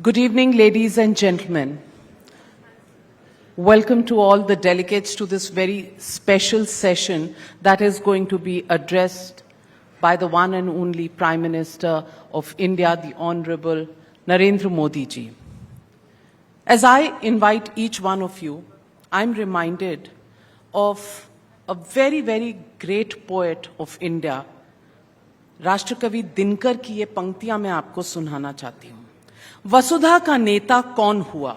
Good evening, ladies and gentlemen. Welcome to all the delegates to this very special session that is going to be addressed by the one and only Prime Minister of India, the Honorable Narendra Modi ji. As I invite each one of you, I'm reminded of a very, very great poet of India, राष्ट्रकवि Dinkar की ये पंक्तियां मैं आपको सुनाना चाहती हूं। वसुधा का नेता कौन हुआ,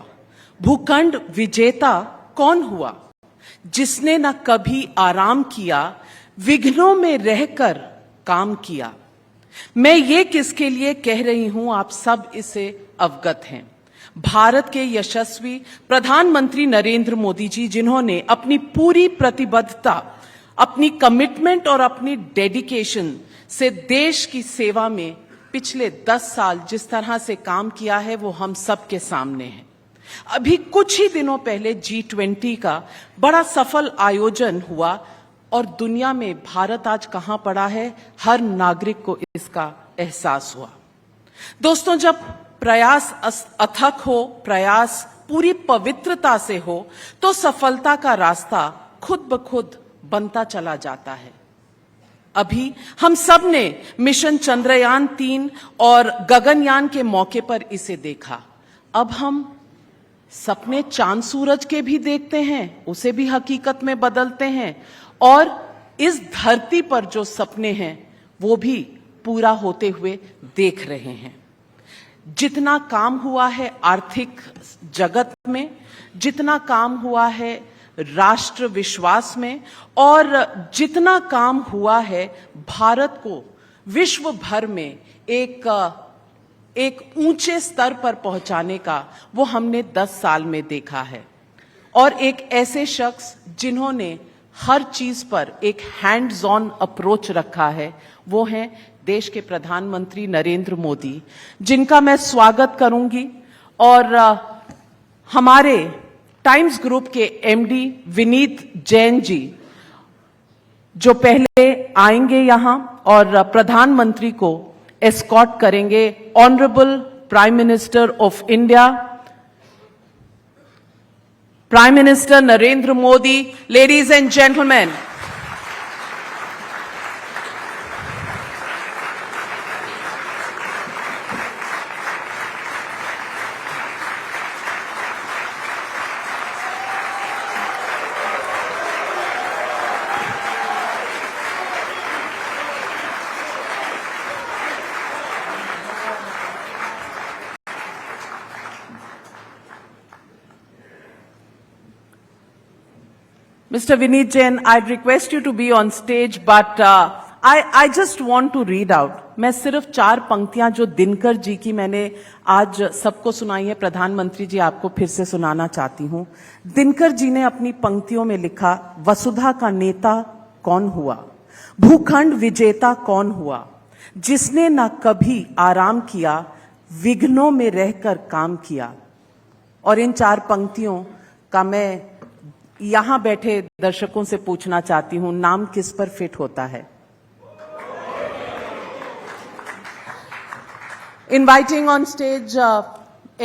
भूखंड विजेता कौन हुआ, जिसने न कभी आराम किया, विघ्नों में रहकर काम किया। मैं ये किसके लिए कह रही हूं, आप सब इसे अवगत हैं। भारत के यशस्वी प्रधानमंत्री नरेंद्र मोदी जी, जिन्होंने अपनी पूरी प्रतिबद्धता, अपनी कमिटमेंट और अपनी डेडिकेशन से देश की सेवा में पिछले 10 साल जिस तरह से काम किया है, वो हम सब के सामने है। अभी कुछ ही दिनों पहले G20 का बड़ा सफल आयोजन हुआ और दुनिया में भारत आज कहां पड़ा है, हर नागरिक को इसका एहसास हुआ। दोस्तों, जब प्रयास अथक हो, प्रयास पूरी पवित्रता से हो, तो सफलता का रास्ता खुद ब खुद बनता चला जाता है। अभी हम सब ने मिशन चंद्रयान 3 और गगनयान के मौके पर इसे देखा। अब हम सपने चांद सूरज के भी देखते हैं, उसे भी हकीकत में बदलते हैं और इस धरती पर जो सपने हैं वो भी पूरा होते हुए देख रहे हैं। जितना काम हुआ है आर्थिक जगत में, जितना काम हुआ है राष्ट्र विश्वास में, और जितना काम हुआ है भारत को विश्व भर में एक ऊंचे स्तर पर पहुंचाने का, वो हमने 10 साल में देखा है। और एक ऐसे शख्स जिन्होंने हर चीज पर एक हैंड्स ऑन अप्रोच रखा है, वो हैं देश के प्रधानमंत्री नरेंद्र मोदी, जिनका मैं स्वागत करूंगी। और हमारे टाइम्स ग्रुप के एमडी विनीत जैन जी, जो पहले आएंगे यहां और प्रधानमंत्री को एस्कॉर्ट करेंगे। Honourable prime minister of India, prime minister Narendra Modi, ladies and gentleman, Mr. Vineet Jain, I'd request you to be on stage, but I just want to read out. मैं सिर्फ 4 पंक्तियां जो दिनकर जी की मैंने आज सबको सुनाई है, प्रधानमंत्री जी आपको फिर से सुनाना चाहती हूं। दिनकर जी ने अपनी पंक्तियों में लिखा, वसुधा का नेता कौन हुआ, भूखंड विजेता कौन हुआ, जिसने न कभी आराम किया, विघ्नों में रहकर काम किया। और इन 4 पंक्तियों का मैं यहां बैठे दर्शकों से पूछना चाहती हूं, नाम किस पर फिट होता है? Inviting on stage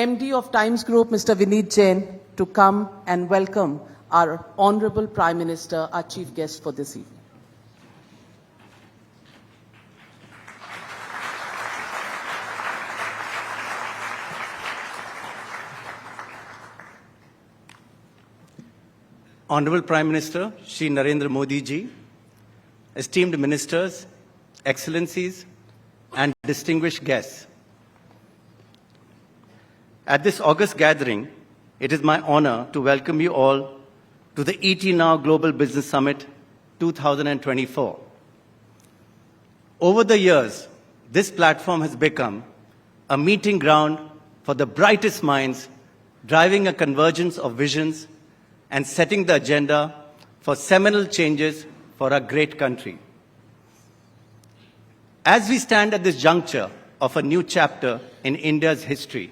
MD of Times Group, Mr. Vineet Jain, to come and welcome our Honorable Prime Minister, our chief guest for this evening. Honorable Prime Minister Shri Narendra Modi ji, esteemed ministers, excellencies, and distinguished guests. At this August gathering, it is my honor to welcome you all to the ET Now Global Business Summit 2024. Over the years, this platform has become a meeting ground for the brightest minds, driving a convergence of visions and setting the agenda for seminal changes for our great country. As we stand at this juncture of a new chapter in India's history,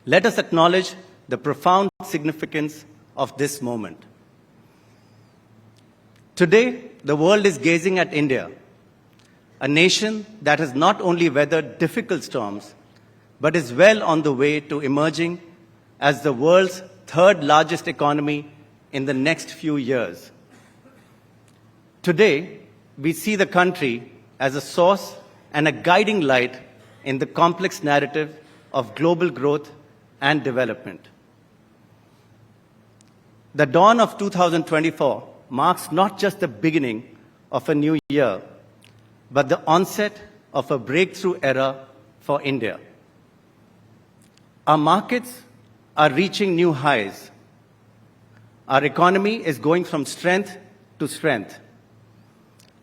let us acknowledge the profound significance of this moment. Today, the world is gazing at India, a nation that has not only weathered difficult storms, but is well on the way to emerging as the world's third largest economy in the next few years. Today, we see the country as a source and a guiding light in the complex narrative of global growth and development. The dawn of 2024 marks not just the beginning of a new year, but the onset of a breakthrough era for India. Our markets are reaching new highs. Our economy is going from strength to strength,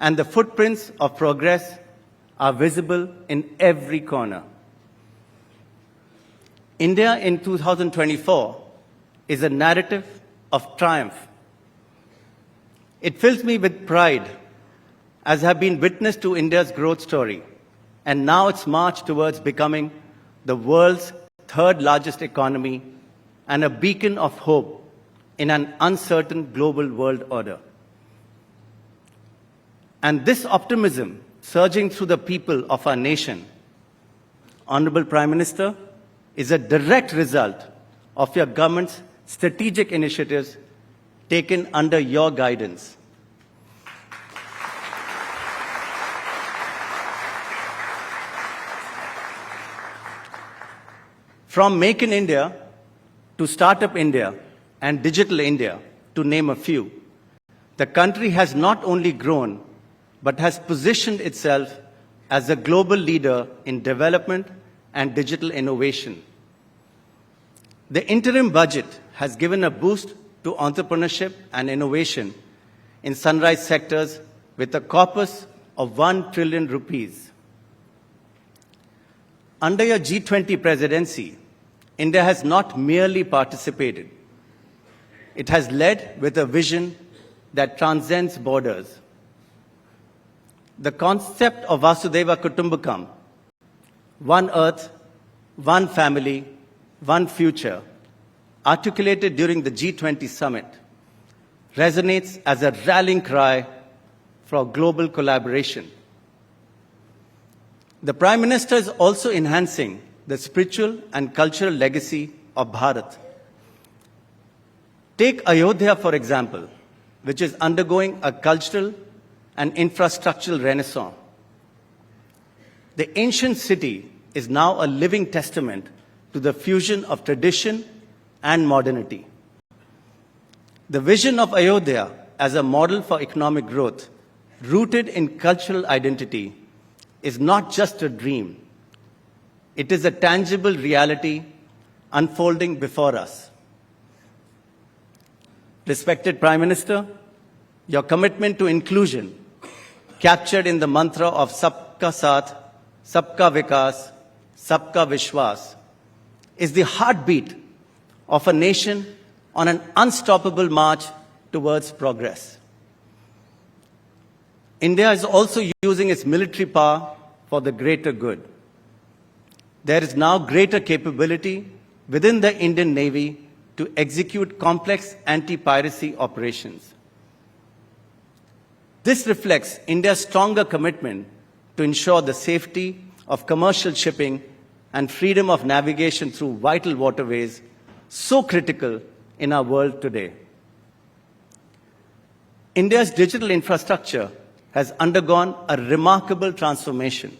and the footprints of progress are visible in every corner. India in 2024 is a narrative of triumph. It fills me with pride as I have been witness to India's growth story and now its march towards becoming the world's third largest economy and a beacon of hope in an uncertain global world order. And this optimism surging through the people of our nation, Honorable Prime Minister, is a direct result of your government's strategic initiatives taken under your guidance. From Make in India to Startup India and Digital India, to name a few, the country has not only grown, but has positioned itself as a global leader in development and digital innovation. The interim budget has given a boost to entrepreneurship and innovation in sunrise sectors with a corpus of 1 trillion rupees. Under your G20 presidency, India has not merely participated. It has led with a vision that transcends borders. The concept of Vasudhaiva Kutumbakam, one earth, one family, one future, articulated during the G20 summit, resonates as a rallying cry for global collaboration. The Prime Minister is also enhancing the spiritual and cultural legacy of Bharat. Take Ayodhya, for example, which is undergoing a cultural and infrastructural renaissance. The ancient city is now a living testament to the fusion of tradition and modernity. The vision of Ayodhya as a model for economic growth, rooted in cultural identity, is not just a dream. It is a tangible reality unfolding before us. Respected Prime Minister, your commitment to inclusion, captured in the mantra of Sabka Saath, Sabka Vikas, Sabka Vishwas, is the heartbeat of a nation on an unstoppable march towards progress. India is also using its military power for the greater good. There is now greater capability within the Indian Navy to execute complex anti-piracy operations. This reflects India's stronger commitment to ensure the safety of commercial shipping and freedom of navigation through vital waterways, so critical in our world today. India's digital infrastructure has undergone a remarkable transformation.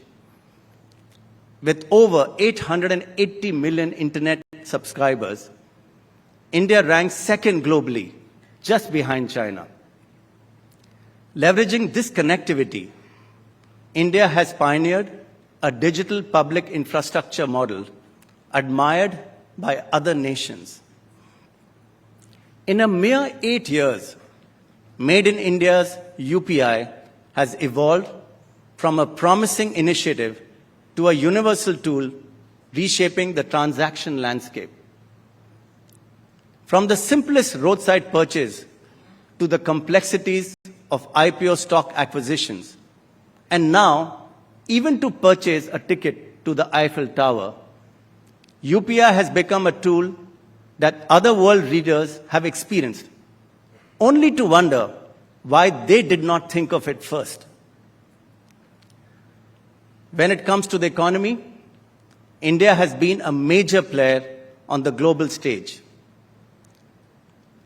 With over 880 million internet subscribers, India ranks second globally, just behind China. Leveraging this connectivity, India has pioneered a digital public infrastructure model admired by other nations. In a mere 8 years, Made in India's UPI has evolved from a promising initiative to a universal tool reshaping the transaction landscape. From the simplest roadside purchase to the complexities of IPO stock acquisitions, and now even to purchase a ticket to the Eiffel Tower, UPI has become a tool that other world leaders have experienced, only to wonder why they did not think of it first. When it comes to the economy, India has been a major player on the global stage.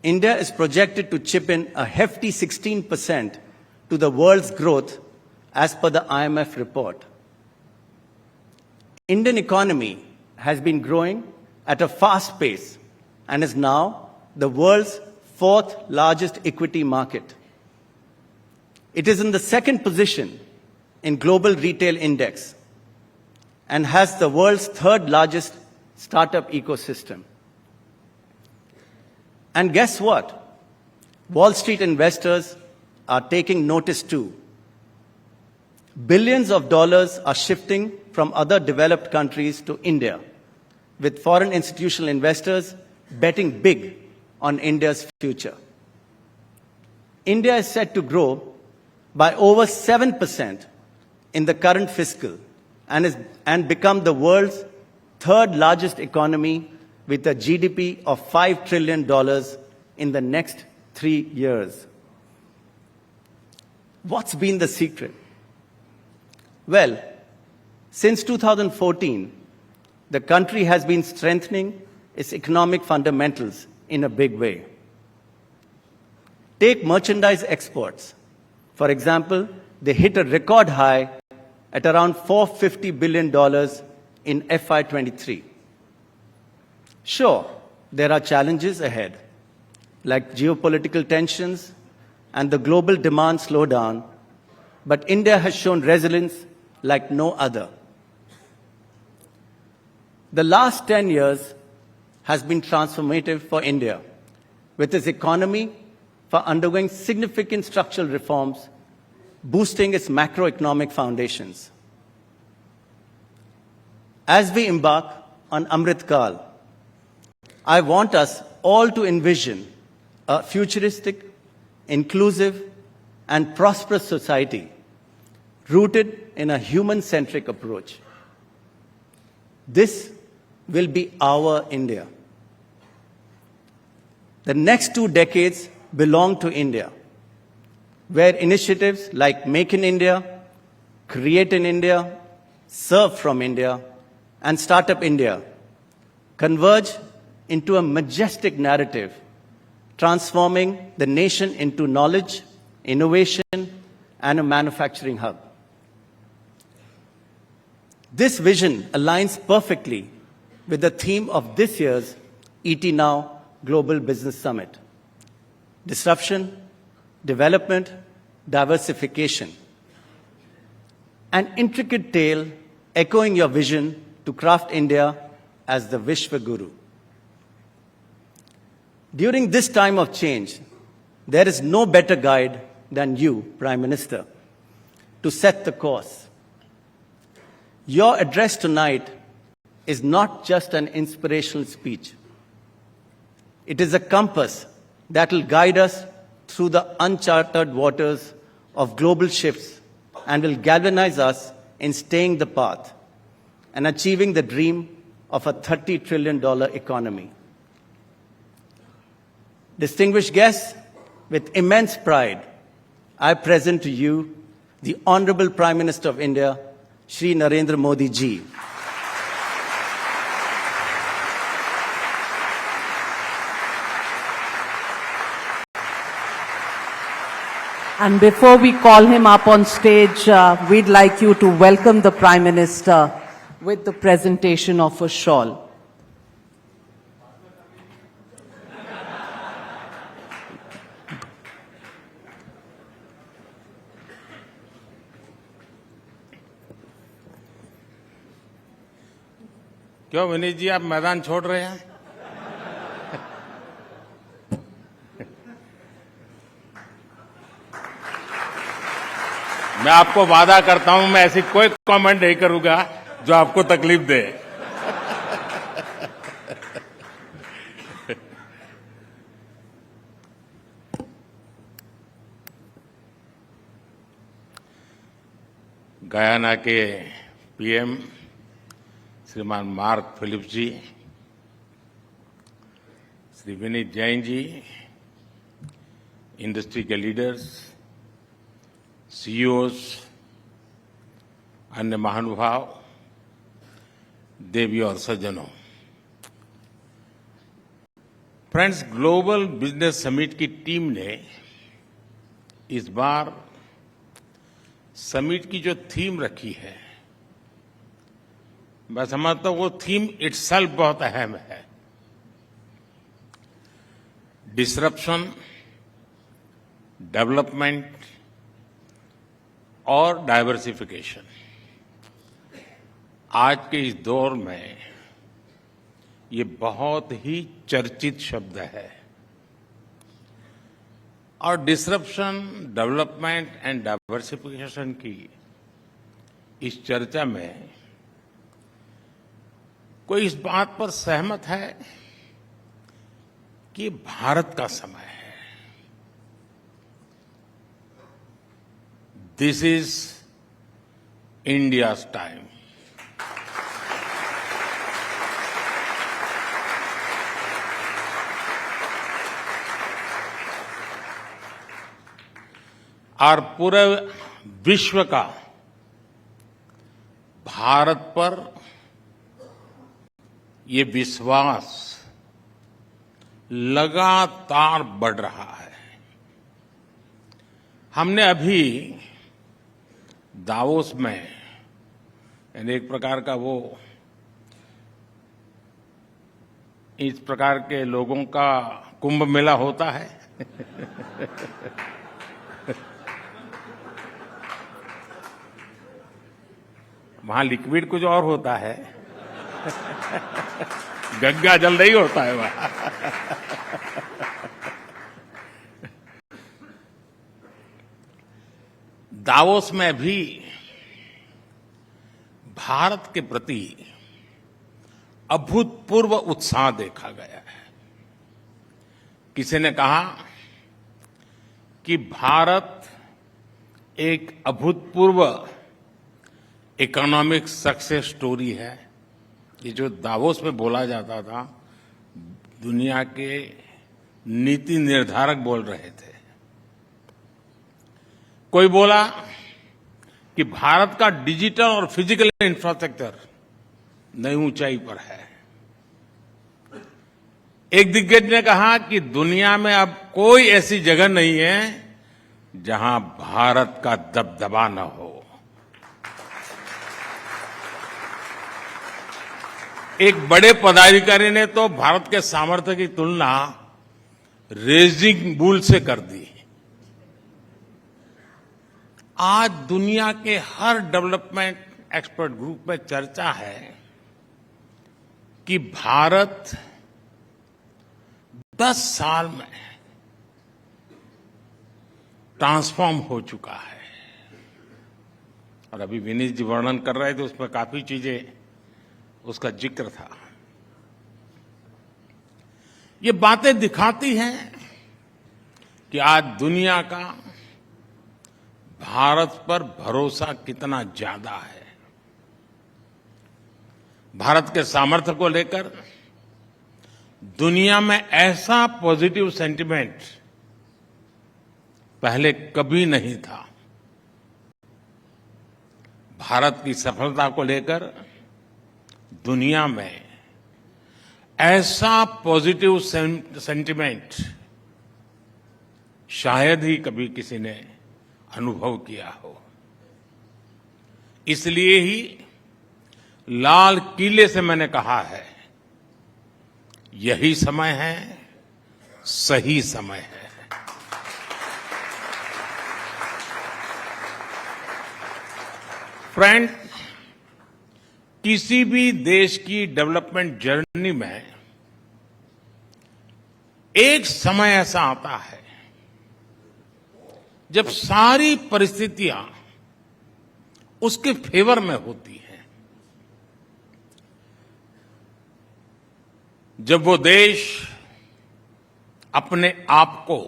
India is projected to chip in a hefty 16% to the world's growth as per the IMF report. Indian economy has been growing at a fast pace and is now the world's fourth largest equity market. It is in the second position in Global Retail Index and has the world's third largest startup ecosystem. And guess what? Wall Street investors are taking notice too. Billions of dollars are shifting from other developed countries to India, with foreign institutional investors betting big on India's future. India is set to grow by over 7% in the current fiscal and become the world's third largest economy with a GDP of $5 trillion in the next 3 years. What's been the secret? Well, since 2014, the country has been strengthening its economic fundamentals in a big way. Take merchandise exports. For example, they hit a record high at around $450 billion in FY23. Sure, there are challenges ahead, like geopolitical tensions and the global demand slowdown, but India has shown resilience like no other. The last 10 years has been transformative for India, with its economy undergoing significant structural reforms, boosting its macroeconomic foundations. As we embark on Amrit Kaal, I want us all to envision a futuristic, inclusive, and prosperous society rooted in a human-centric approach. This will be our India. The next 2 decades belong to India, where initiatives like Make in India, Create in India, Serve from India, and Startup India converge into a majestic narrative, transforming the nation into knowledge, innovation, and a manufacturing hub. This vision aligns perfectly with the theme of this year's ET Now Global Business Summit: disruption, development, diversification. An intricate tale echoing your vision to craft India as the Vishwa Guru. During this time of change, there is no better guide than you, Prime Minister, to set the course. Your address tonight is not just an inspirational speech. It is a compass that will guide us through the uncharted waters of global shifts and will galvanize us in staying the path and achieving the dream of a $30 trillion economy. Distinguished guests, with immense pride, I present to you the Honorable Prime Minister of India, Shri Narendra Modi ji. And before we call him up on stage, we'd like you to welcome the Prime Minister with the presentation of a shawl. क्यों विनीत जी आप मैदान छोड़ रहे हैं? मैं आपको वादा करता हूं मैं ऐसी कोई कमेंट नहीं करूंगा जो आपको तकलीफ दे। गयाना के पीएम श्रीमान मार्क फिलिप्स जी, श्री विनीत जैन जी, इंडस्ट्री के लीडर्स, सीईओज, अन्य महानुभाव, देवी और सज्जनों, फ्रेंड्स, ग्लोबल बिजनेस समिट की टीम ने इस बार समिट की जो थीम रखी है, मैं समझता हूं वो थीम इटसेल्फ बहुत अहम है। डिसरप्शन, डेवलपमेंट और डाइवर्सिफिकेशन। आज के इस दौर में ये बहुत ही चर्चित शब्द है और डिसरप्शन, डेवलपमेंट एंड डाइवर्सिफिकेशन की इस चर्चा में कोई इस बात पर सहमत है कि भारत का समय है। This is India's time. और पूरे विश्व का भारत पर ये विश्वास लगातार बढ़ रहा है। हमने अभी दावोस में यानी एक प्रकार का वो इस प्रकार के लोगों का कुंभ मेला होता है वहां लिक्विड कुछ और होता है गंगा जल नहीं होता है वहां दावोस में भी भारत के प्रति अभूतपूर्व उत्साह देखा गया है। किसी ने कहा कि भारत एक अभूतपूर्व इकोनॉमिक सक्सेस स्टोरी है। ये जो दावोस में बोला जाता था, दुनिया के नीति निर्धारक बोल रहे थे। कोई बोला कि भारत का डिजिटल और फिजिकल इंफ्रास्ट्रक्चर नई ऊंचाई पर है। एक दिग्गज ने कहा कि दुनिया में अब कोई ऐसी जगह नहीं है जहां भारत का दबदबा न हो। एक बड़े पदाधिकारी ने तो भारत के सामर्थ्य की तुलना रेजिंग बुल से कर दी। आज दुनिया के हर डेवलपमेंट एक्सपर्ट ग्रुप में चर्चा है कि भारत 10 साल में ट्रांसफॉर्म हो चुका है। और अभी विनीत जी वर्णन कर रहे थे, उसमें काफी चीजें उसका जिक्र था। ये बातें दिखाती हैं कि आज दुनिया का भारत पर भरोसा कितना ज्यादा है। भारत के सामर्थ्य को लेकर दुनिया में ऐसा पॉजिटिव सेंटिमेंट पहले कभी नहीं था। भारत की सफलता को लेकर दुनिया में ऐसा पॉजिटिव सेंटिमेंट शायद ही कभी किसी ने अनुभव किया हो। इसलिए ही लाल किले से मैंने कहा है, यही समय है, सही समय है। फ्रेंड, किसी भी देश की डेवलपमेंट जर्नी में एक समय ऐसा आता है जब सारी परिस्थितियां उसके फेवर में होती हैं। जब वो देश अपने आप को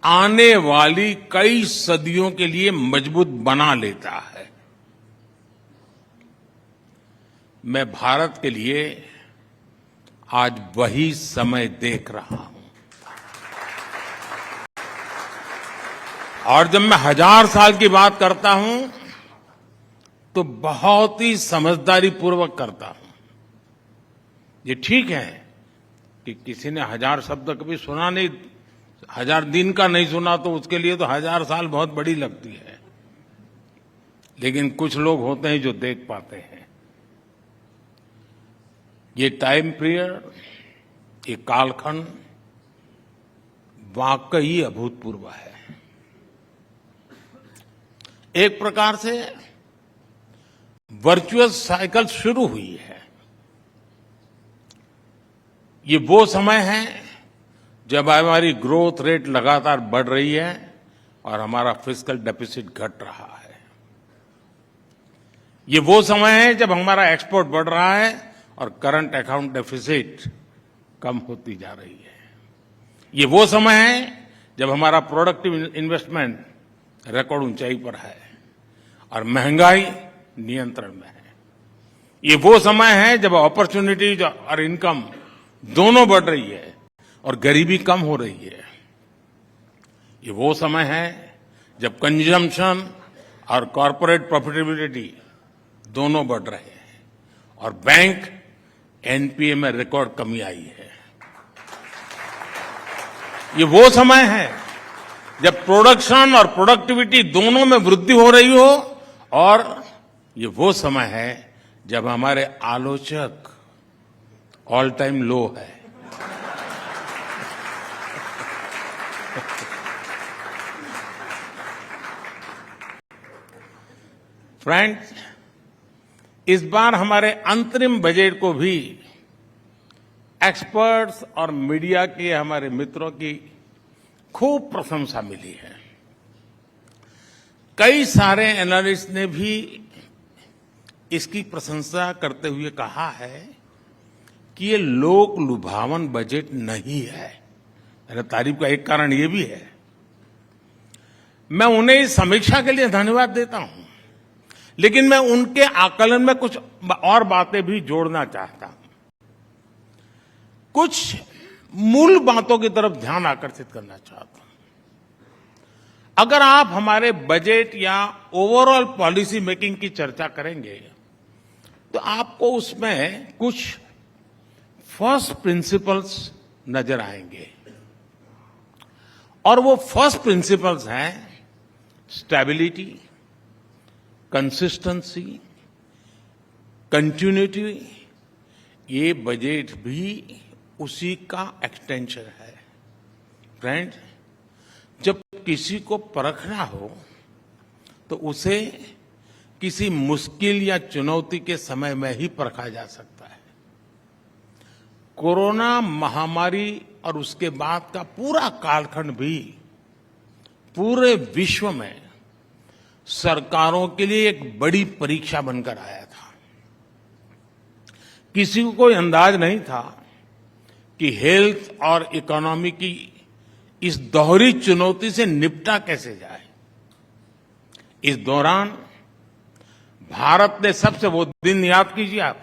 आने वाली कई सदियों के लिए मजबूत बना लेता है। मैं भारत के लिए आज वही समय देख रहा हूं। और जब मैं 1000 साल की बात करता हूं तो बहुत ही समझदारी पूर्वक करता हूं। ये ठीक है कि किसी ने 1000 शब्द कभी सुना नहीं, 1000 दिन का नहीं सुना तो उसके लिए तो 1000 साल बहुत बड़ी लगती है। लेकिन कुछ लोग होते हैं जो देख पाते हैं। ये टाइम पीरियड, ये कालखंड वाकई अभूतपूर्व है। एक प्रकार से वर्चुअस साइकिल शुरू हुई है। ये वो समय है जब हमारी ग्रोथ रेट लगातार बढ़ रही है और हमारा फिस्कल डेफिसिट घट रहा है। ये वो समय है जब हमारा एक्सपोर्ट बढ़ रहा है और करंट अकाउंट डेफिसिट कम होती जा रही है। ये वो समय है जब हमारा प्रोडक्टिव इन्वेस्टमेंट रिकॉर्ड ऊंचाई पर है और महंगाई नियंत्रण में है। ये वो समय है जब अपॉर्चुनिटीज और इनकम दोनों बढ़ रही है और गरीबी कम हो रही है। ये वो समय है जब कंजम्पशन और कॉर्पोरेट प्रॉफिटेबिलिटी दोनों बढ़ रहे हैं और बैंक एनपीए में रिकॉर्ड कमी आई है। ये वो समय है जब प्रोडक्शन और प्रोडक्टिविटी दोनों में वृद्धि हो रही हो और ये वो समय है जब हमारे आलोचक ऑल टाइम लो है। फ्रेंड्स, इस बार हमारे अंतरिम बजट को भी एक्सपर्ट्स और मीडिया के हमारे मित्रों की खूब प्रशंसा मिली है। कई सारे एनालिस्ट ने भी इसकी प्रशंसा करते हुए कहा है कि ये लोक लुभावन बजट नहीं है। मेरा तारीफ का एक कारण ये भी है। मैं उन्हें इस समीक्षा के लिए धन्यवाद देता हूं, लेकिन मैं उनके आकलन में कुछ और बातें भी जोड़ना चाहता हूं। कुछ मूल बातों की तरफ ध्यान आकर्षित करना चाहता हूं। अगर आप हमारे बजट या ओवरऑल पॉलिसी मेकिंग की चर्चा करेंगे तो आपको उसमें कुछ फर्स्ट प्रिंसिपल्स नजर आएंगे और वो फर्स्ट प्रिंसिपल्स हैं स्टेबिलिटी, कंसिस्टेंसी, कंटिन्यूटी। ये बजट भी उसी का एक्सटेंशन है। फ्रेंड, जब किसी को परखना हो तो उसे किसी मुश्किल या चुनौती के समय में ही परखा जा सकता है। कोरोना महामारी और उसके बाद का पूरा कालखंड भी पूरे विश्व में सरकारों के लिए एक बड़ी परीक्षा बनकर आया था। किसी को कोई अंदाज नहीं था कि हेल्थ और इकोनॉमी की इस दोहरी चुनौती से निपटा कैसे जाए। इस दौरान भारत ने सबसे वो दिन याद कीजिए आप,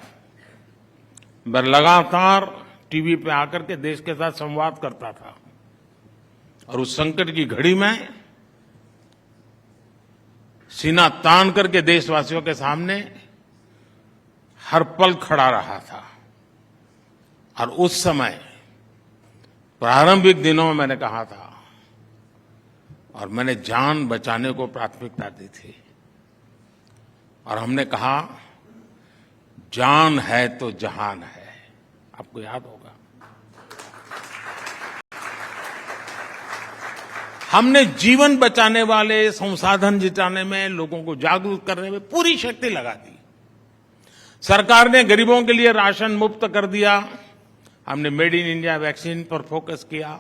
मैं लगातार टीवी पे आकर के देश के साथ संवाद करता था और उस संकट की घड़ी में सीना तान करके देशवासियों के सामने हर पल खड़ा रहा था। और उस समय प्रारंभिक दिनों में मैंने कहा था और मैंने जान बचाने को प्राथमिकता दी थी और हमने कहा जान है तो जहान है। आपको याद होगा हमने जीवन बचाने वाले, संसाधन जुटाने में, लोगों को जागरूक करने में पूरी शक्ति लगा दी। सरकार ने गरीबों के लिए राशन मुफ्त कर दिया। हमने मेड इन इंडिया वैक्सीन पर फोकस किया।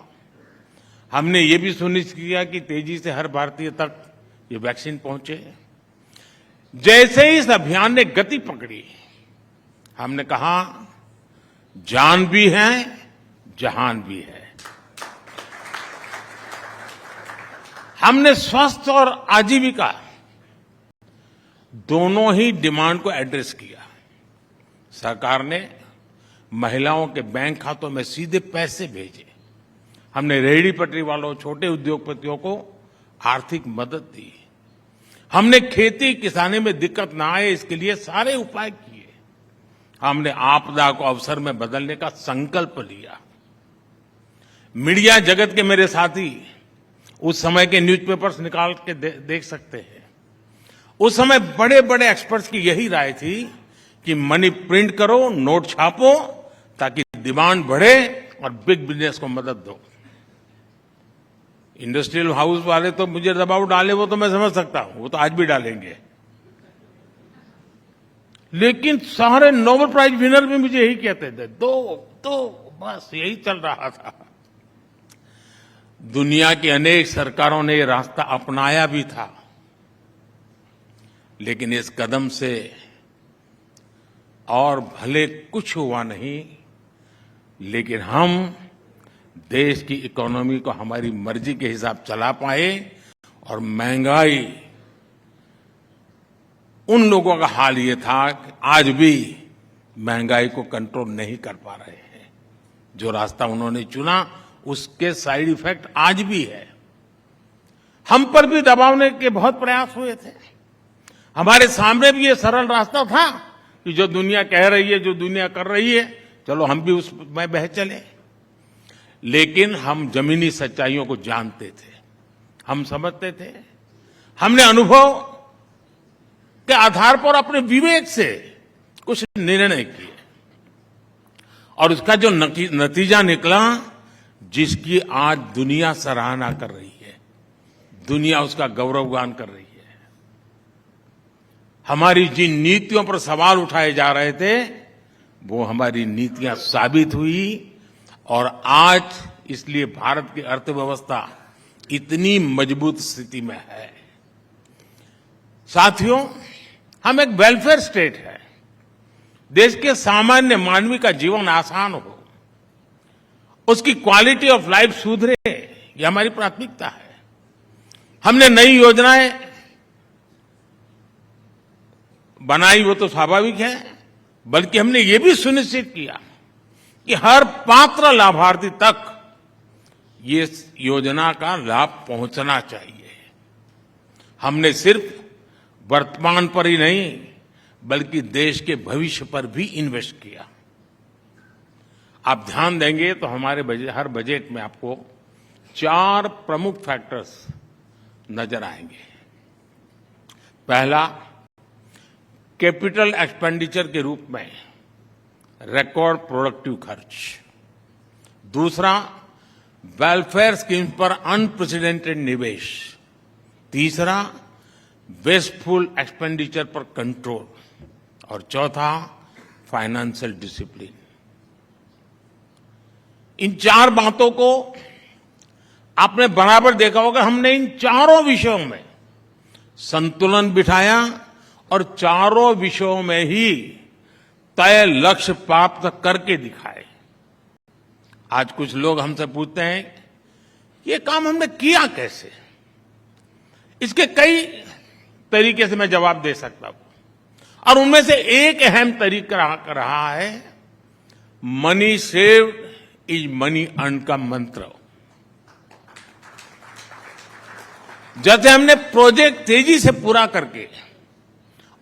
हमने ये भी सुनिश्चित किया कि तेजी से हर भारतीय तक ये वैक्सीन पहुंचे। जैसे ही इस अभियान ने गति पकड़ी, हमने कहा जान भी है, जहान भी है। हमने स्वास्थ्य और आजीविका दोनों ही डिमांड को एड्रेस किया। सरकार ने महिलाओं के बैंक खातों में सीधे पैसे भेजे। हमने रेहड़ी पटरी वालों, छोटे उद्योगपतियों को आर्थिक मदद दी। हमने खेती किसानी में दिक्कत ना आए इसके लिए सारे उपाय किए। हमने आपदा को अवसर में बदलने का संकल्प लिया। मीडिया जगत के मेरे साथी उस समय के न्यूज़पेपर्स निकाल के देख सकते हैं। उस समय बड़े बड़े एक्सपर्ट्स की यही राय थी कि मनी प्रिंट करो, नोट छापो, ताकि डिमांड बढ़े और बिग बिजनेस को मदद दो। इंडस्ट्रियल हाउस वाले तो मुझे दबाव डाले, वो तो मैं समझ सकता हूं, वो तो आज भी डालेंगे। लेकिन सारे नोबेल प्राइज विनर भी मुझे यही कहते थे, दो बस यही चल रहा था। दुनिया की अनेक सरकारों ने ये रास्ता अपनाया भी था, लेकिन इस कदम से और भले कुछ हुआ नहीं, लेकिन हम देश की इकोनॉमी को हमारी मर्जी के हिसाब चला पाए और महंगाई, उन लोगों का हाल ये था कि आज भी महंगाई को कंट्रोल नहीं कर पा रहे हैं। जो रास्ता उन्होंने चुना उसके साइड इफेक्ट आज भी है। हम पर भी दबावने के बहुत प्रयास हुए थे। हमारे सामने भी ये सरल रास्ता था कि जो दुनिया कह रही है, जो दुनिया कर रही है, चलो हम भी उसमें बह चले। लेकिन हम जमीनी सच्चाइयों को जानते थे, हम समझते थे। हमने अनुभव के आधार पर अपने विवेक से कुछ निर्णय किए और उसका जो नतीजा निकला, जिसकी आज दुनिया सराहना कर रही है, दुनिया उसका गौरवगान कर रही है। हमारी जिन नीतियों पर सवाल उठाए जा रहे थे, वो हमारी नीतियां साबित हुई और आज इसलिए भारत की अर्थव्यवस्था इतनी मजबूत स्थिति में है। साथियों, हम एक वेलफेयर स्टेट है। देश के सामान्य मानवी का जीवन आसान हो, उसकी क्वालिटी ऑफ लाइफ सुधरे, ये हमारी प्राथमिकता है। हमने नई योजनाएं बनाई, वो तो स्वाभाविक है, बल्कि हमने ये भी सुनिश्चित किया कि हर पात्र लाभार्थी तक ये योजना का लाभ पहुंचना चाहिए। हमने सिर्फ वर्तमान पर ही नहीं, बल्कि देश के भविष्य पर भी इन्वेस्ट किया। आप ध्यान देंगे तो हमारे हर बजट में आपको 4 प्रमुख फैक्टर्स नजर आएंगे। पहला, कैपिटल एक्सपेंडिचर के रूप में रिकॉर्ड प्रोडक्टिव खर्च। दूसरा, वेलफेयर स्कीम्स पर अनप्रेसिडेंटेड निवेश। तीसरा, वेस्टफुल एक्सपेंडिचर पर कंट्रोल। और चौथा, फाइनेंशियल डिसिप्लिन। इन 4 बातों को आपने बराबर देखा होगा। हमने इन चारों विषयों में संतुलन बिठाया और चारों विषयों में ही तय लक्ष्य प्राप्त करके दिखाए। आज कुछ लोग हमसे पूछते हैं, ये काम हमने किया कैसे? इसके कई तरीके से मैं जवाब दे सकता हूं, और उनमें से एक अहम तरीका रहा है money saved is money earn का मंत्र। जैसे हमने प्रोजेक्ट तेजी से पूरा करके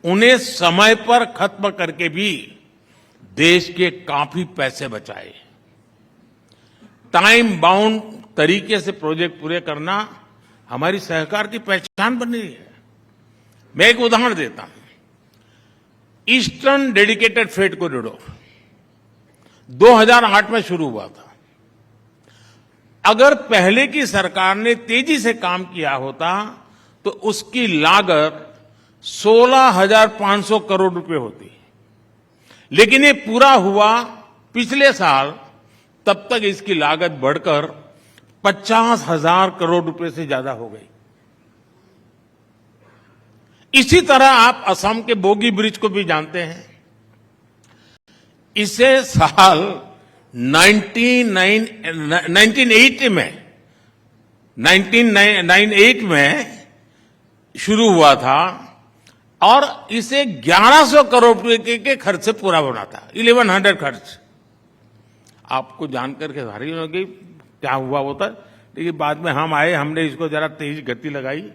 उन्हें समय पर खत्म करके भी देश के काफी पैसे बचाए। टाइम बाउंड तरीके से प्रोजेक्ट पूरे करना हमारी सरकार की पहचान बन रही है। मैं एक उदाहरण देता हूं। ईस्टर्न डेडिकेटेड फ्रेट कॉरिडोर 2008 में शुरू हुआ था। अगर पहले की सरकार ने तेजी से काम किया होता तो उसकी लागत 16,500 करोड़ रुपए होती, लेकिन ये पूरा हुआ पिछले साल। तब तक इसकी लागत बढ़कर 50,000 करोड़ रुपए से ज्यादा हो गई। इसी तरह आप असम के बोगी ब्रिज को भी जानते हैं। इसे साल 1998 में शुरू हुआ था और इसे 1100 करोड़ रुपए के खर्च से पूरा होना था। 1100 खर्च। आपको जानकर के भारी होगी क्या हुआ होता, लेकिन बाद में हम आए, हमने इसको जरा तेज गति लगाई।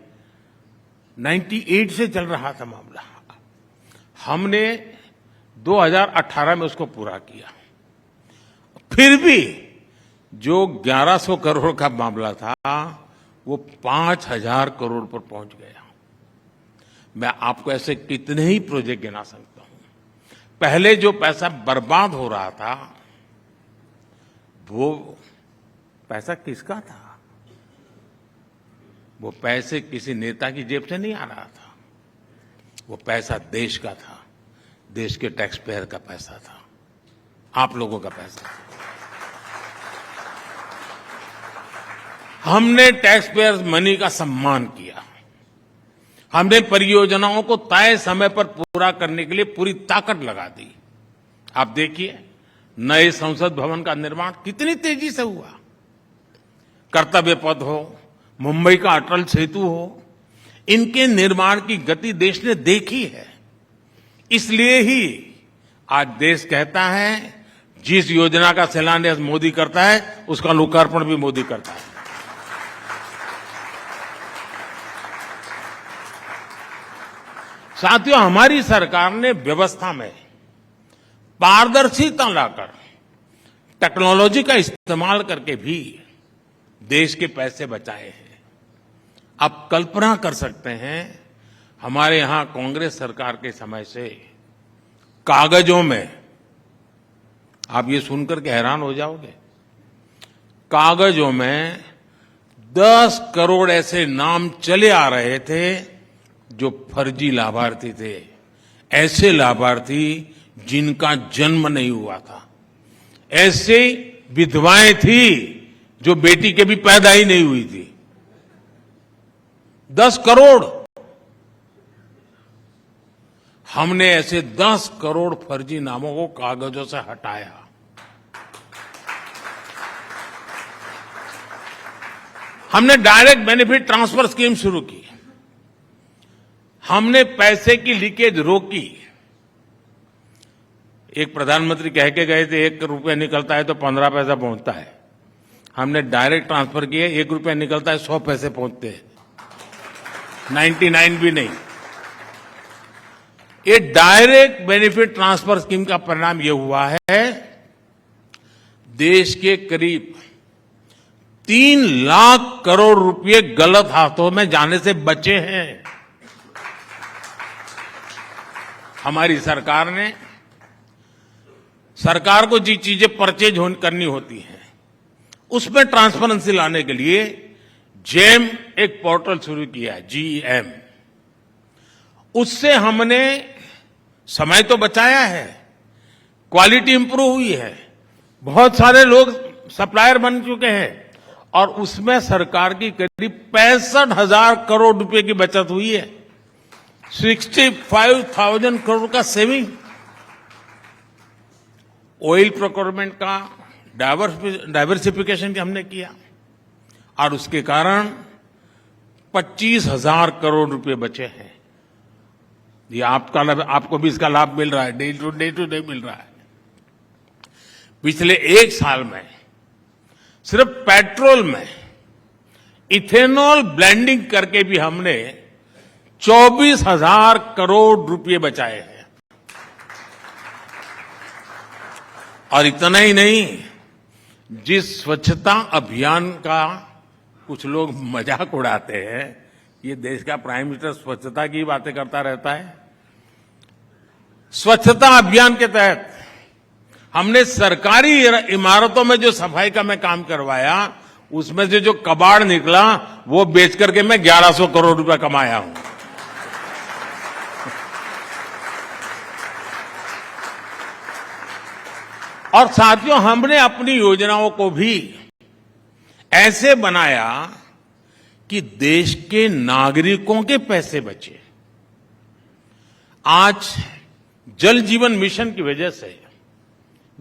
98 से चल रहा था मामला। हमने 2018 में उसको पूरा किया। फिर भी जो 1100 करोड़ का मामला था वो 5000 करोड़ पर पहुंच गया। मैं आपको ऐसे कितने ही प्रोजेक्ट गिना सकता हूं। पहले जो पैसा बर्बाद हो रहा था वो पैसा किसका था? वो पैसे किसी नेता की जेब से नहीं आ रहा था। वो पैसा देश का था, देश के टैक्स पेयर का पैसा था, आप लोगों का पैसा था। हमने टैक्स पेयर मनी का सम्मान किया। हमने परियोजनाओं को तय समय पर पूरा करने के लिए पूरी ताकत लगा दी। आप देखिए, नए संसद भवन का निर्माण कितनी तेजी से हुआ। कर्तव्य पथ हो, मुंबई का अटल सेतु हो, इनके निर्माण की गति देश ने देखी है। इसलिए ही आज देश कहता है जिस योजना का शिलान्यास मोदी करता है उसका लोकार्पण भी मोदी करता है। साथियों, हमारी सरकार ने व्यवस्था में पारदर्शिता लाकर टेक्नोलॉजी का इस्तेमाल करके भी देश के पैसे बचाए हैं। आप कल्पना कर सकते हैं, हमारे यहां कांग्रेस सरकार के समय से कागजों में, आप ये सुनकर के हैरान हो जाओगे, कागजों में 10 करोड़ ऐसे नाम चले आ रहे थे जो फर्जी लाभार्थी थे। ऐसे लाभार्थी जिनका जन्म नहीं हुआ था, ऐसे विधवाएं थी जो बेटी के भी पैदा ही नहीं हुई थी। 10 करोड़। हमने ऐसे 10 करोड़ फर्जी नामों को कागजों से हटाया। हमने डायरेक्ट बेनिफिट ट्रांसफर स्कीम शुरू की। हमने पैसे की लीकेज रोकी। एक प्रधानमंत्री कह के गए थे 1 रुपया निकलता है तो 15 पैसा पहुंचता है। हमने डायरेक्ट ट्रांसफर किए, 1 रुपया निकलता है 100 पैसे पहुंचते हैं, 99 भी नहीं। ये डायरेक्ट बेनिफिट ट्रांसफर स्कीम का परिणाम यह हुआ है, देश के करीब 3 लाख करोड़ रुपए गलत हाथों में जाने से बचे हैं। हमारी सरकार ने, सरकार को जी चीजें परचेज करनी होती हैं उसमें ट्रांसपेरेंसी लाने के लिए जेम एक पोर्टल शुरू किया है, GEM। उससे हमने समय तो बचाया है, क्वालिटी इंप्रूव हुई है, बहुत सारे लोग सप्लायर बन चुके हैं और उसमें सरकार की करीब 65,000 करोड़ रुपए की बचत हुई है। 65,000 करोड़ का सेविंग। ऑयल प्रोक्योरमेंट का डाइवर्सिफिकेशन हमने किया और उसके कारण 25,000 करोड़ रुपए बचे हैं। ये आपको भी इसका लाभ मिल रहा है, डे टू डे मिल रहा है। पिछले 1 साल में सिर्फ पेट्रोल में इथेनॉल ब्लेंडिंग करके भी हमने 24,000 करोड़ रुपए बचाए हैं। और इतना ही नहीं, जिस स्वच्छता अभियान का कुछ लोग मजाक उड़ाते हैं, ये देश का प्राइम मिनिस्टर स्वच्छता की बातें करता रहता है। स्वच्छता अभियान के तहत हमने सरकारी इमारतों में जो सफाई का मैं काम करवाया, उसमें से जो कबाड़ निकला वो बेच करके मैं 1100 करोड़ रुपए कमाया हूं। और साथियों, हमने अपनी योजनाओं को भी ऐसे बनाया कि देश के नागरिकों के पैसे बचे। आज जल जीवन मिशन की वजह से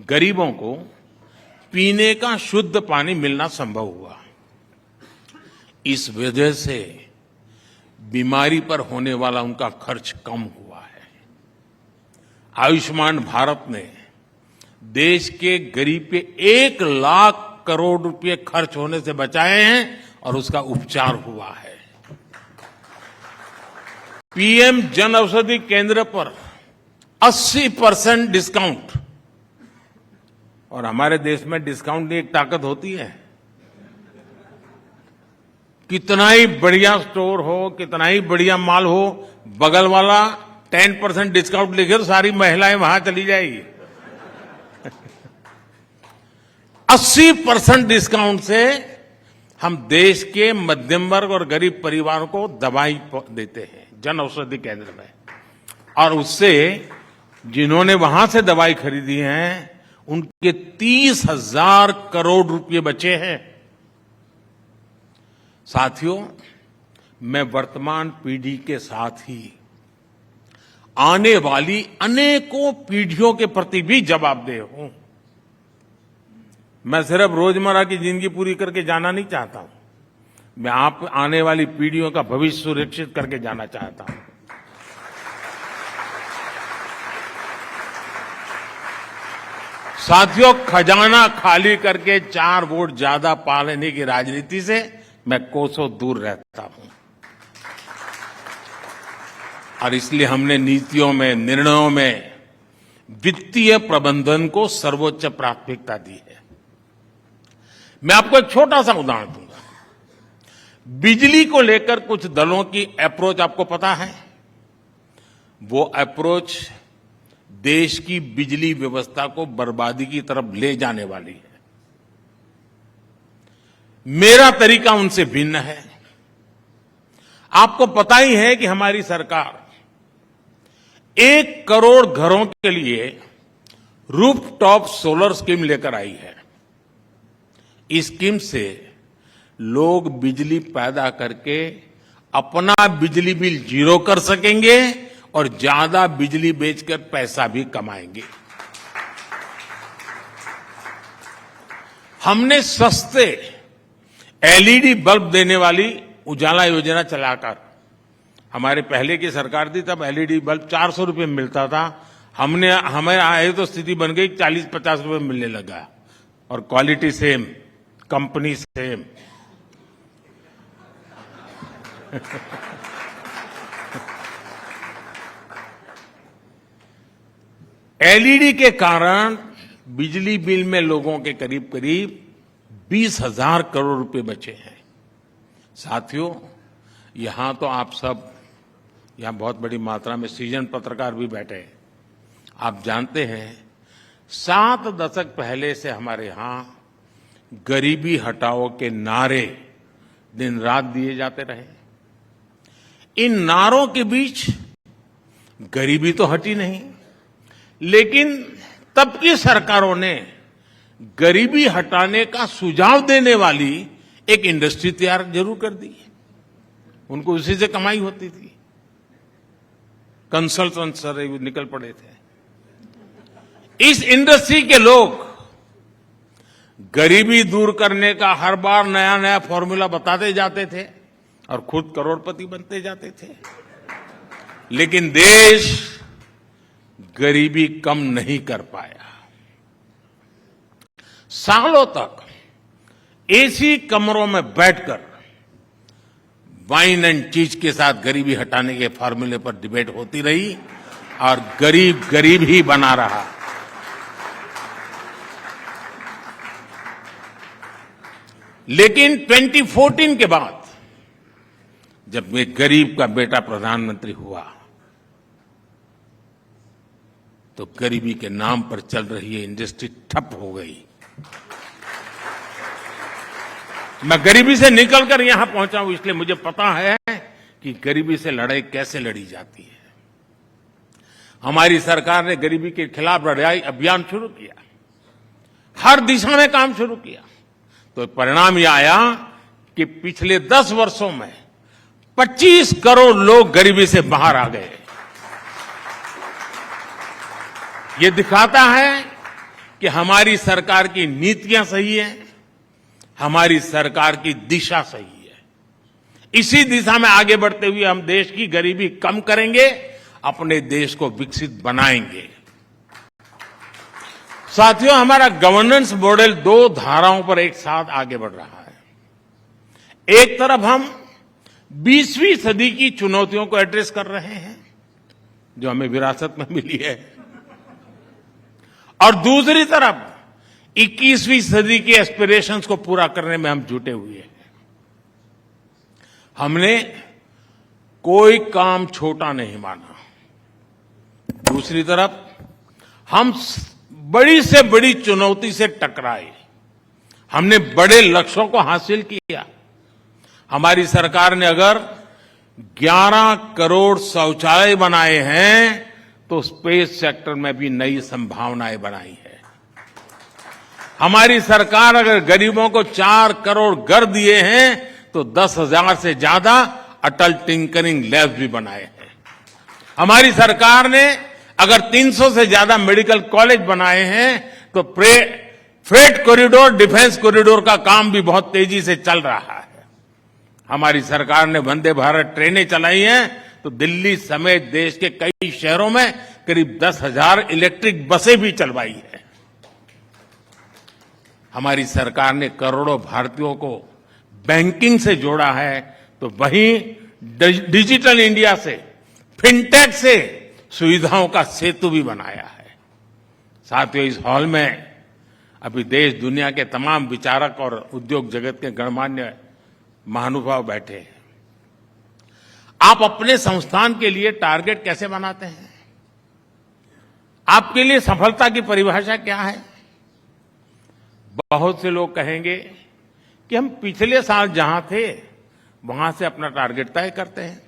गरीबों को पीने का शुद्ध पानी मिलना संभव हुआ। इस वजह से बीमारी पर होने वाला उनका खर्च कम हुआ है। आयुष्मान भारत ने देश के गरीब के 1 लाख करोड़ रुपए खर्च होने से बचाए हैं और उसका उपचार हुआ है। पीएम जन औषधि केंद्र पर 80% डिस्काउंट। और हमारे देश में डिस्काउंट की एक ताकत होती है। कितना ही बढ़िया स्टोर हो, कितना ही बढ़िया माल हो, बगल वाला 10% डिस्काउंट लिखे तो सारी महिलाएं वहां चली जाएगी। 80% डिस्काउंट से हम देश के मध्यम वर्ग और गरीब परिवारों को दवाई देते हैं जन औषधि केंद्र में। और उससे जिन्होंने वहां से दवाई खरीदी है उनके 30,000 करोड़ रुपए बचे हैं। साथियों, मैं वर्तमान पीढ़ी के साथ ही आने वाली अनेकों पीढ़ियों के प्रति भी जवाबदेह हूं। मैं सिर्फ रोजमर्रा की जिंदगी पूरी करके जाना नहीं चाहता हूं। मैं आप आने वाली पीढ़ियों का भविष्य सुरक्षित करके जाना चाहता हूं। साथियों, खजाना खाली करके 4 वोट ज्यादा पा लेने की राजनीति से मैं कोसों दूर रहता हूं। और इसलिए हमने नीतियों में, निर्णयों में वित्तीय प्रबंधन को सर्वोच्च प्राथमिकता दी है। मैं आपको एक छोटा सा उदाहरण दूंगा। बिजली को लेकर कुछ दलों की अप्रोच आपको पता है। वो अप्रोच देश की बिजली व्यवस्था को बर्बादी की तरफ ले जाने वाली है। मेरा तरीका उनसे भिन्न है। आपको पता ही है कि हमारी सरकार 1 करोड़ घरों के लिए रूफटॉप सोलर स्कीम लेकर आई है। इस स्कीम से लोग बिजली पैदा करके अपना बिजली बिल जीरो कर सकेंगे और ज्यादा बिजली बेचकर पैसा भी कमाएंगे। हमने सस्ते एलईडी बल्ब देने वाली उजाला योजना चलाकर, हमारे पहले की सरकार थी तब एलईडी बल्ब 400 रुपए में मिलता था। हमें आए तो स्थिति बन गई 40-50 रुपए मिलने लगा। और quality same, company same. LED के कारण बिजली बिल में लोगों के करीब करीब 20,000 करोड़ रुपए बचे हैं। साथियों, यहां तो आप सब, यहां बहुत बड़ी मात्रा में सीजन पत्रकार भी बैठे हैं। आप जानते हैं 7 दशक पहले से हमारे यहां गरीबी हटाओ के नारे दिन रात दिए जाते रहे। इन नारों के बीच गरीबी तो हटी नहीं, लेकिन तब की सरकारों ने गरीबी हटाने का सुझाव देने वाली एक इंडस्ट्री तैयार जरूर कर दी। उनको उसी से कमाई होती थी। कंसल्टेंट सर निकल पड़े थे। इस इंडस्ट्री के लोग गरीबी दूर करने का हर बार नया नया फॉर्मूला बताते जाते थे और खुद करोड़पति बनते जाते थे। लेकिन देश गरीबी कम नहीं कर पाया। सालों तक एसी कमरों में बैठकर वाइन एंड चीज के साथ गरीबी हटाने के फार्मूले पर डिबेट होती रही और गरीब गरीब ही बना रहा। लेकिन 2014 के बाद जब मैं गरीब का बेटा प्रधानमंत्री हुआ तो गरीबी के नाम पर चल रही ये इंडस्ट्री ठप हो गई। मैं गरीबी से निकलकर यहां पहुंचा हूं, इसलिए मुझे पता है कि गरीबी से लड़ाई कैसे लड़ी जाती है। हमारी सरकार ने गरीबी के खिलाफ लड़ाई अभियान शुरू किया, हर दिशा में काम शुरू किया। तो परिणाम यह आया कि पिछले 10 वर्षों में 25 करोड़ लोग गरीबी से बाहर आ गए। ये दिखाता है कि हमारी सरकार की नीतियां सही हैं, हमारी सरकार की दिशा सही है। इसी दिशा में आगे बढ़ते हुए हम देश की गरीबी कम करेंगे, अपने देश को विकसित बनाएंगे। साथियों, हमारा गवर्नेंस मॉडल 2 धाराओं पर एक साथ आगे बढ़ रहा है। एक तरफ हम 20वीं सदी की चुनौतियों को एड्रेस कर रहे हैं जो हमें विरासत में मिली है, और दूसरी तरफ 21वीं सदी के एस्पिरेशंस को पूरा करने में हम जुटे हुए हैं। हमने कोई काम छोटा नहीं माना। दूसरी तरफ हम बड़ी से बड़ी चुनौती से टकराए, हमने बड़े लक्ष्यों को हासिल किया। हमारी सरकार ने अगर 11 करोड़ शौचालय बनाए हैं तो स्पेस सेक्टर में भी नई संभावनाएं बनाई है। हमारी सरकार अगर गरीबों को 4 करोड़ घर दिए हैं तो 10,000 से ज्यादा अटल टिंकरिंग लैब्स भी बनाए हैं। हमारी सरकार ने अगर 300 से ज्यादा मेडिकल कॉलेज बनाए हैं तो फ्रेट कॉरिडोर, डिफेंस कॉरिडोर का काम भी बहुत तेजी से चल रहा है। हमारी सरकार ने वंदे भारत ट्रेनें चलाई हैं तो दिल्ली समेत देश के कई शहरों में करीब 10,000 इलेक्ट्रिक बसें भी चलवाई है। हमारी सरकार ने करोड़ों भारतीयों को बैंकिंग से जोड़ा है तो वहीं डिजिटल इंडिया से, फिनटेक से सुविधाओं का सेतु भी बनाया है। साथियों, इस हॉल में अभी देश दुनिया के तमाम विचारक और उद्योग जगत के गणमान्य महानुभाव बैठे हैं। आप अपने संस्थान के लिए टारगेट कैसे बनाते हैं? आपके लिए सफलता की परिभाषा क्या है? बहुत से लोग कहेंगे कि हम पिछले साल जहां थे वहां से अपना टारगेट तय करते हैं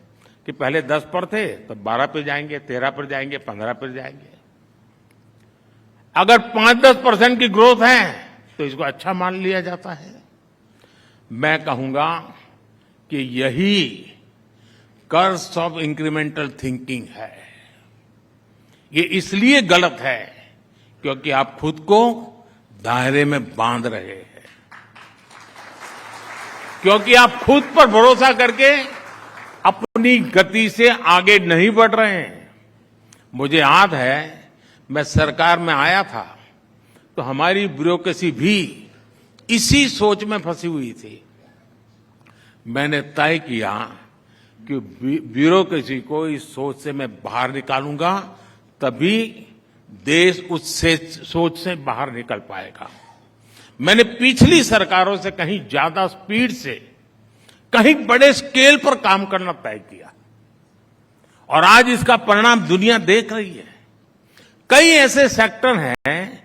कि पहले 10 पर थे तो 12 पर जाएंगे, 13 पर जाएंगे, 15 पर जाएंगे। अगर 5-10% की ग्रोथ है तो इसको अच्छा मान लिया जाता है। मैं कहूंगा कि यही कर्स ऑफ इंक्रीमेंटल थिंकिंग है। ये इसलिए गलत है क्योंकि आप खुद को दायरे में बांध रहे हैं, क्योंकि आप खुद पर भरोसा करके अपनी गति से आगे नहीं बढ़ रहे हैं। मुझे याद है, मैं सरकार में आया था तो हमारी ब्यूरोक्रेसी भी इसी सोच में फंसी हुई थी। मैंने तय किया कि ब्यूरोक्रेसी को इस सोच से मैं बाहर निकालूंगा, तभी देश उस सोच से बाहर निकल पाएगा। मैंने पिछली सरकारों से कहीं ज्यादा स्पीड से, कहीं बड़े स्केल पर काम करना तय किया और आज इसका परिणाम दुनिया देख रही है। कई ऐसे सेक्टर हैं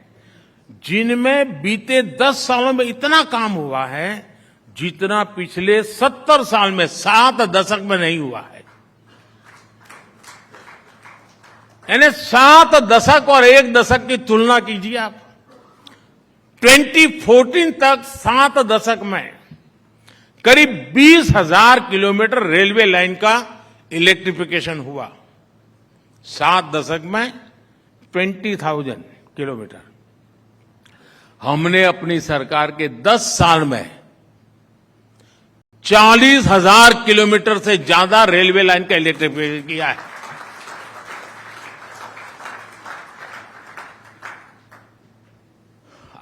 जिनमें बीते 10 सालों में इतना काम हुआ है जितना पिछले 70 साल में 7 दशक में नहीं हुआ है। यानी 7 दशक और 1 दशक की तुलना कीजिए आप। 2014 तक 7 दशक में करीब 20,000 किलोमीटर रेलवे लाइन का इलेक्ट्रिफिकेशन हुआ। 7 दशक में 20,000 किलोमीटर। हमने अपनी सरकार के 10 साल में 40,000 किलोमीटर से ज्यादा रेलवे लाइन का इलेक्ट्रिफिकेशन किया है।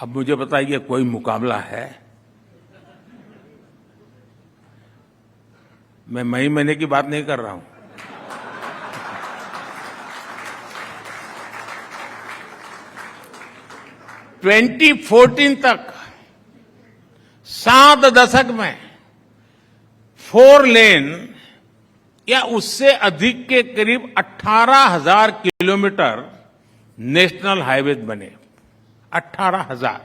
अब मुझे बताइए, कोई मुकाबला है? मैं मई महीने की बात नहीं कर रहा हूं। ट्वेंटी 2014 तक 7 दशक में 4 लेन या उससे अधिक के करीब 18,000 किलोमीटर नेशनल हाईवे बने। 18,000।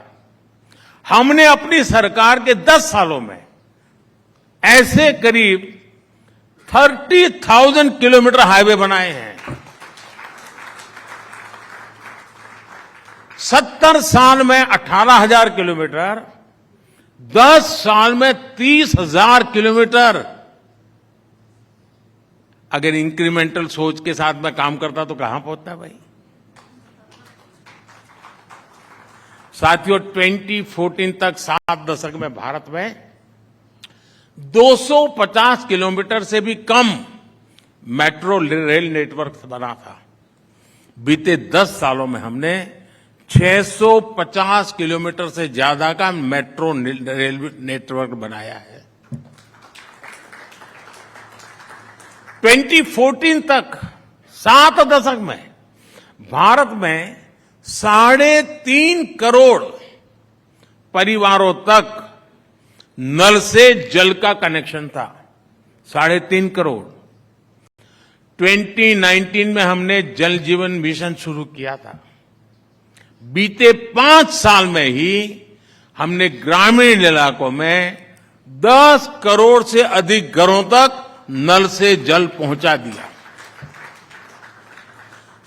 हमने अपनी सरकार के 10 सालों में ऐसे करीब 30,000 किलोमीटर हाईवे बनाए हैं। 70 साल में 18,000 किलोमीटर, 10 साल में 30,000 किलोमीटर। अगर इंक्रीमेंटल सोच के साथ में काम करता तो कहां पहुंचता भाई? साथियों, 2014 तक 7 दशक में भारत में 250 किलोमीटर से भी कम मेट्रो रेल नेटवर्क बना था। बीते 10 सालों में हमने 650 किलोमीटर से ज्यादा का मेट्रो रेल नेटवर्क बनाया है। 2014 तक 7 दशक में भारत में 3.5 करोड़ परिवारों तक नल से जल का कनेक्शन था। 3.5 करोड़। 2019 में हमने जल जीवन मिशन शुरू किया था। बीते 5 साल में ही हमने ग्रामीण इलाकों में 10 करोड़ से अधिक घरों तक नल से जल पहुंचा दिया।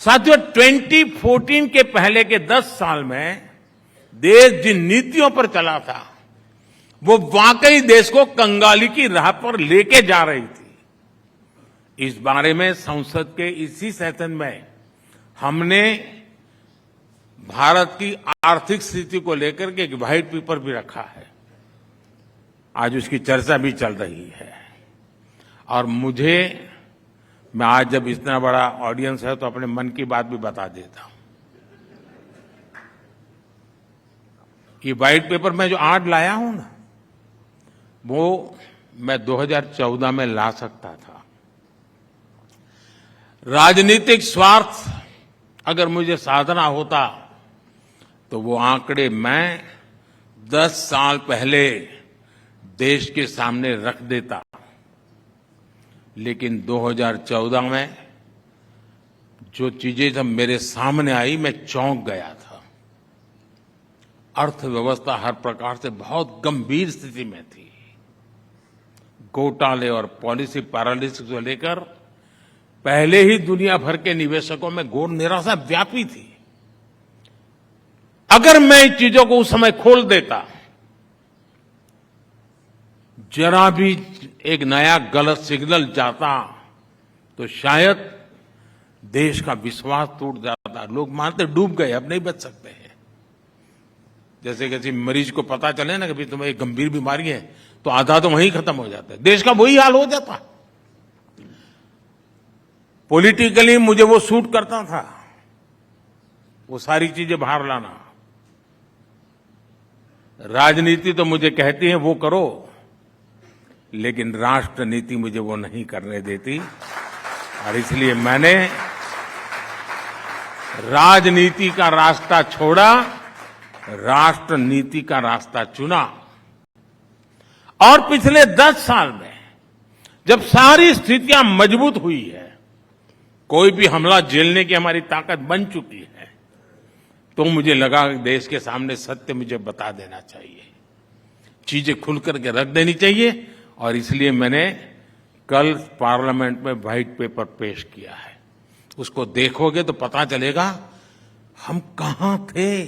साथियों, 2014 के पहले के 10 साल में देश जिन नीतियों पर चला था वो वाकई देश को कंगाली की राह पर लेके जा रही थी। इस बारे में संसद के इसी सेशन में हमने भारत की आर्थिक स्थिति को लेकर के एक व्हाइट पेपर भी रखा है। आज उसकी चर्चा भी चल रही है। और मैं आज जब इतना बड़ा ऑडियंस है तो अपने मन की बात भी बता देता हूं। ये व्हाइट पेपर मैं जो आज लाया हूं ना, वो मैं 2014 में ला सकता था। राजनीतिक स्वार्थ अगर मुझे साधना होता तो वो आंकड़े मैं 10 साल पहले देश के सामने रख देता। लेकिन 2014 में जो चीजें जब मेरे सामने आई, मैं चौंक गया था। अर्थव्यवस्था हर प्रकार से बहुत गंभीर स्थिति में थी। घोटाले और पॉलिसी पैरालिसिस को लेकर पहले ही दुनिया भर के निवेशकों में घोर निराशा व्यापी थी। अगर मैं इन चीजों को उस समय खोल देता, जरा भी एक नया गलत सिग्नल जाता तो शायद देश का विश्वास टूट जाता। लोग मानते डूब गए, अब नहीं बच सकते हैं। जैसे किसी मरीज को पता चले ना कि भाई तुम्हें एक गंभीर बीमारी है, तो आधा तो वहीं खत्म हो जाता है। देश का वही हाल हो जाता। पॉलिटिकली मुझे वो सूट करता था, वो सारी चीजें बाहर लाना। राजनीति तो मुझे कहती है वो करो, लेकिन राष्ट्र नीति मुझे वो नहीं करने देती। और इसलिए मैंने राजनीति का रास्ता छोड़ा, राष्ट्र नीति का रास्ता चुना। और पिछले 10 साल में जब सारी स्थितियां मजबूत हुई है, कोई भी हमला झेलने की हमारी ताकत बन चुकी है, तो मुझे लगा कि देश के सामने सत्य मुझे बता देना चाहिए, चीजें खुल करके रख देनी चाहिए। और इसलिए मैंने कल पार्लियामेंट में व्हाइट पेपर पेश किया है। उसको देखोगे तो पता चलेगा हम कहां थे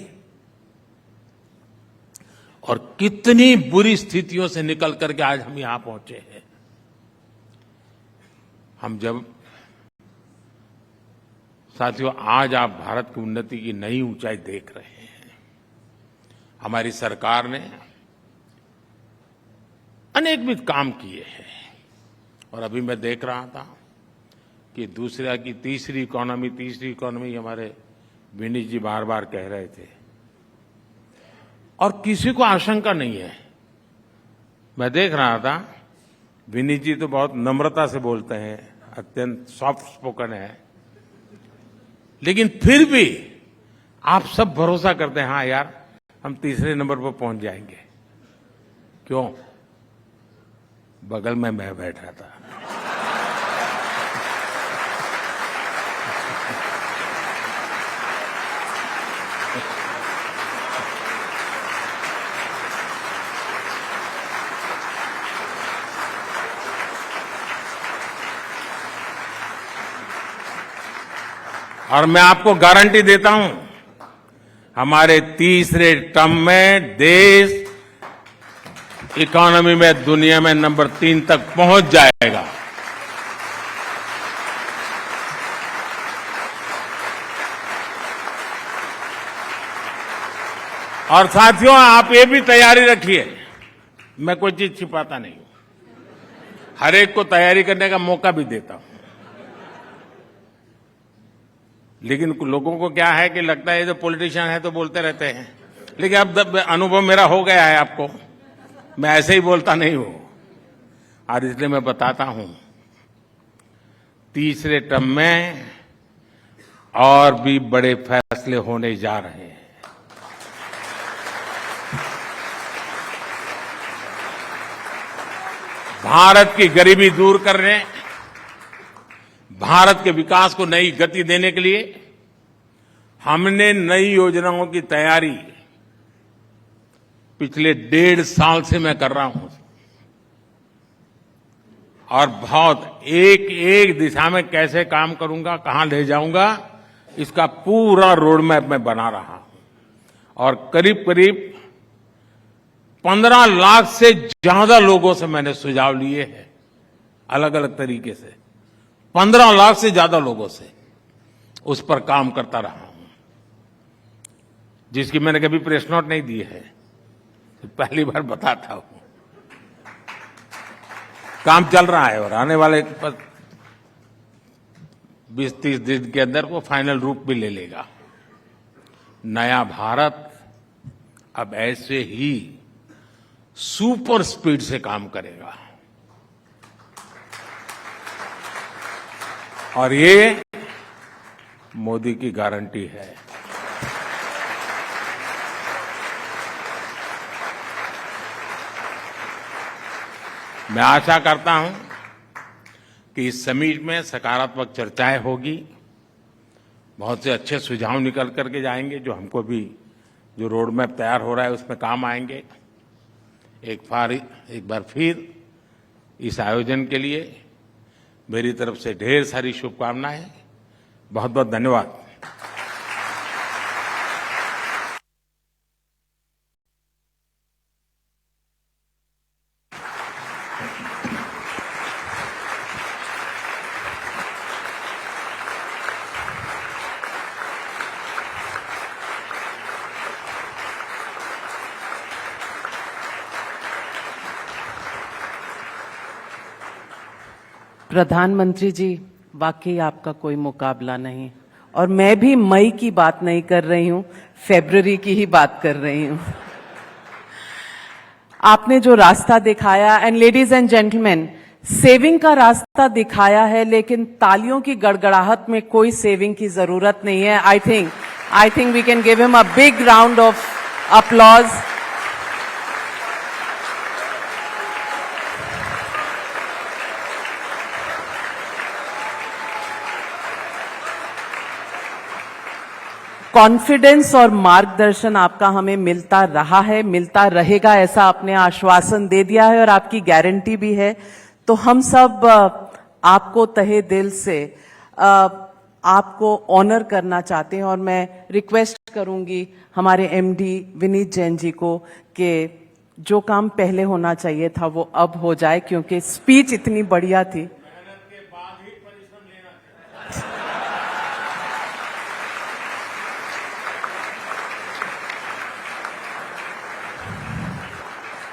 और कितनी बुरी स्थितियों से निकल करके आज हम यहां पहुंचे हैं। साथियों, आज आप भारत की उन्नति की नई ऊंचाई देख रहे हैं। हमारी सरकार ने अनेकविध काम किए हैं। और अभी मैं देख रहा था कि तीसरी इकोनॉमी हमारे विनीत जी बार बार कह रहे थे। और किसी को आशंका नहीं है। मैं देख रहा था, विनीत जी तो बहुत नम्रता से बोलते हैं, अत्यंत सॉफ्ट स्पोकन है, लेकिन फिर भी आप सब भरोसा करते हैं, हाँ यार हम तीसरे नंबर पर पहुंच जाएंगे। क्यों? बगल में मैं बैठा था। और मैं आपको गारंटी देता हूं, हमारे तीसरे टर्म में देश इकोनॉमी में दुनिया में नंबर 3 तक पहुंच जाएगा। और साथियों, आप ये भी तैयारी रखिए, मैं कोई चीज छिपाता नहीं हूं, हर एक को तैयारी करने का मौका भी देता हूं। लेकिन लोगों को क्या है कि लगता है ये जो पॉलिटिशियन है तो बोलते रहते हैं, लेकिन अब अनुभव मेरा हो गया है आपको, मैं ऐसे ही बोलता नहीं हूं। और इसलिए मैं बताता हूं, तीसरे टर्म में और भी बड़े फैसले होने जा रहे हैं। भारत की गरीबी दूर करने, भारत के विकास को नई गति देने के लिए हमने नई योजनाओं की तैयारी पिछले 1.5 साल से मैं कर रहा हूं और बहुत एक दिशा में कैसे काम करूंगा, कहां ले जाऊंगा, इसका पूरा रोड मैप मैं बना रहा हूं और करीब 15 लाख से ज्यादा लोगों से मैंने सुझाव लिए हैं, अलग अलग तरीके से 15 लाख से ज्यादा लोगों से उस पर काम करता रहा हूं, जिसकी मैंने कभी प्रेस नोट नहीं दी है, तो पहली बार बताता हूं। काम चल रहा है और आने वाले 20-30 दिन के अंदर वो फाइनल रूप भी ले लेगा। नया भारत अब ऐसे ही सुपर स्पीड से काम करेगा और ये मोदी की गारंटी है। मैं आशा करता हूं कि इस समिट में सकारात्मक चर्चाएं होगी, बहुत से अच्छे सुझाव निकल करके जाएंगे जो हमको भी जो रोड मैप तैयार हो रहा है उसमें काम आएंगे। एक बार फिर इस आयोजन के लिए मेरी तरफ से ढेर सारी शुभकामनाएं। बहुत बहुत धन्यवाद। प्रधानमंत्री जी, वाकई आपका कोई मुकाबला नहीं और मैं भी मई की बात नहीं कर रही हूं, फरवरी की ही बात कर रही हूं। आपने जो रास्ता दिखाया, and ladies and gentleman, saving का रास्ता दिखाया है, लेकिन तालियों की गड़गड़ाहट में कोई सेविंग की जरूरत नहीं है। I think we can give him a big round of applause. Confidence और मार्गदर्शन आपका हमें मिलता रहा है, मिलता रहेगा, ऐसा आपने आश्वासन दे दिया है और आपकी गारंटी भी है। तो हम सब आपको तहे दिल से आपको ऑनर करना चाहते हैं और मैं रिक्वेस्ट करूंगी हमारे एमडी विनीत जैन जी को कि जो काम पहले होना चाहिए था वो अब हो जाए, क्योंकि स्पीच इतनी बढ़िया थी।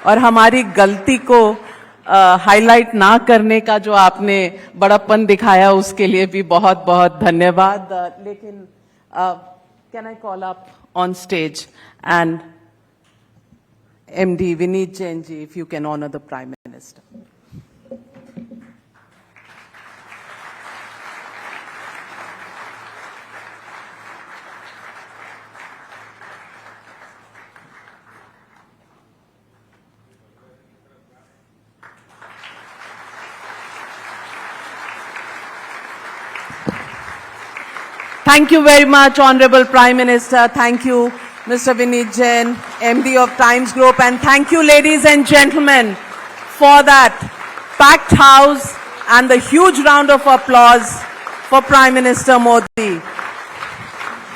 और हमारी गलती को हाईलाइट ना करने का जो आपने बड़प्पन दिखाया उसके लिए भी बहुत बहुत धन्यवाद। लेकिन can I call up on stage and MD Vineet Jain ji, if you can honour the prime minister. Thank you very much, Honorable Prime Minister. Thank you, Mr. Vineet Jain, MD of Times Group. And thank you, ladies and gentlemen, for that packed house and the huge round of applause for Prime Minister Modi.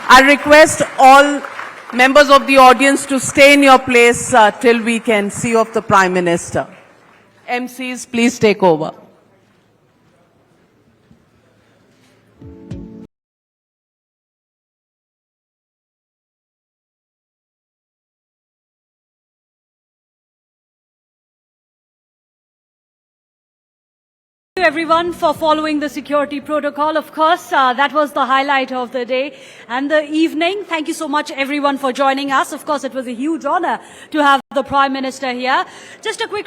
I request all members of the audience to stay in your place till we can see off the Prime Minister. MCs, please take over. Everyone for following the security protocol. Of course, that was the highlight of the day and the evening. Thank you so much everyone for joining us. Of course, it was a huge honor to have the Prime Minister here. Just a quick